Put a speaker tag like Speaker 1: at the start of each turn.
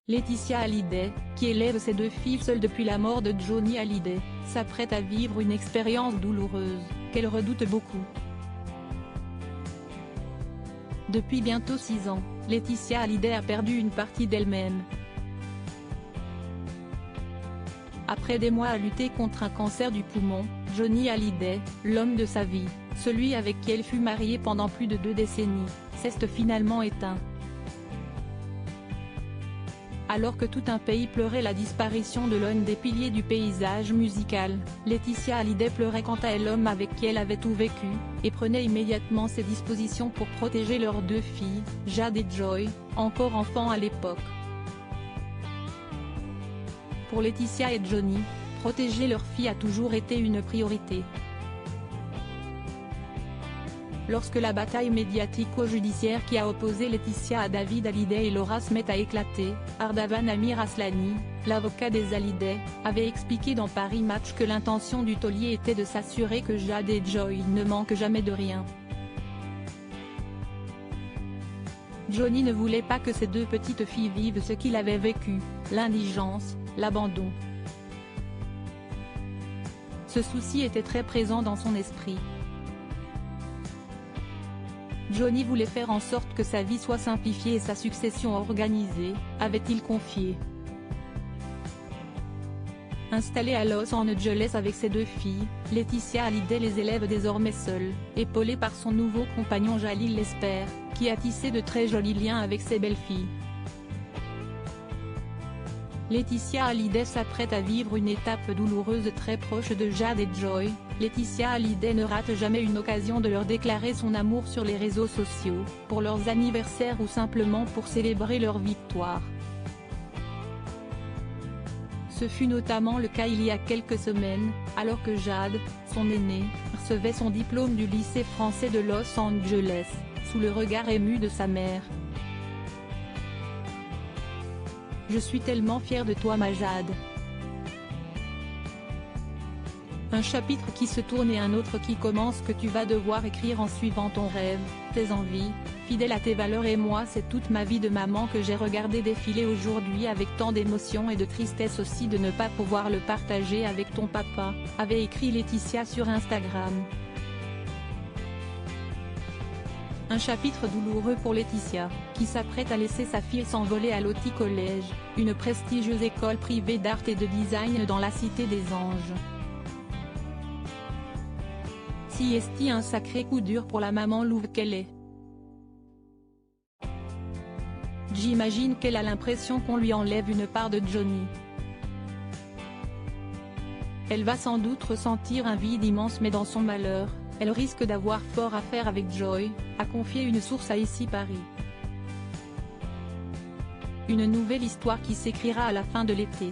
Speaker 1: Laetitia Hallyday, qui élève ses deux filles seule depuis la mort de Johnny Hallyday, s'apprête à vivre une expérience douloureuse, qu'elle redoute beaucoup. Depuis bientôt 6 ans, Laetitia Hallyday a perdu une partie d'elle-même. Après des mois à lutter contre un cancer du poumon, Johnny Hallyday, l'homme de sa vie, celui avec qui elle fut mariée pendant plus de 2 décennies, s'est finalement éteint. Alors que tout un pays pleurait la disparition de l'un des piliers du paysage musical, Laetitia Hallyday pleurait quant à elle l'homme avec qui elle avait tout vécu, et prenait immédiatement ses dispositions pour protéger leurs 2 filles, Jade et Joy, encore enfants à l'époque. Pour Laetitia et Johnny, protéger leurs filles a toujours été une priorité. Lorsque la bataille médiatico-judiciaire qui a opposé Laetitia à David Hallyday et Laura Smet a éclaté, Ardavan Amir Aslani, l'avocat des Hallyday, avait expliqué dans Paris Match que l'intention du taulier était de s'assurer que Jade et Joy ne manquent jamais de rien. Johnny ne voulait pas que ses 2 petites filles vivent ce qu'il avait vécu, l'indigence, l'abandon. Ce souci était très présent dans son esprit. Johnny voulait faire en sorte que sa vie soit simplifiée et sa succession organisée, avait-il confié. Installée à Los Angeles avec ses 2 filles, Laetitia Hallyday les élève désormais seule, épaulée par son nouveau compagnon Jalil Lesper, qui a tissé de très jolis liens avec ses belles-filles. Laetitia Hallyday s'apprête à vivre une étape douloureuse très proche de Jade et Joy. Laetitia Hallyday ne rate jamais une occasion de leur déclarer son amour sur les réseaux sociaux, pour leurs anniversaires ou simplement pour célébrer leur victoire. Ce fut notamment le cas il y a quelques semaines, alors que Jade, son aînée, recevait son diplôme du lycée français de Los Angeles, sous le regard ému de sa mère. « Je suis tellement fière de toi ma Jade. Un chapitre qui se tourne et un autre qui commence que tu vas devoir écrire en suivant ton rêve, tes envies, fidèle à tes valeurs et moi c'est toute ma vie de maman que j'ai regardé défiler aujourd'hui avec tant d'émotion et de tristesse aussi de ne pas pouvoir le partager avec ton papa », avait écrit Laetitia sur Instagram. Un chapitre douloureux pour Laetitia, qui s'apprête à laisser sa fille s'envoler à l'Oti College, une prestigieuse école privée d'art et de design dans la Cité des Anges. Si est un sacré coup dur pour la maman louve qu'elle est. J'imagine qu'elle a l'impression qu'on lui enlève une part de Johnny. Elle va sans doute ressentir un vide immense mais dans son malheur, elle risque d'avoir fort à faire avec Joy, a confié une source à Ici Paris. Une nouvelle histoire qui s'écrira à la fin de l'été.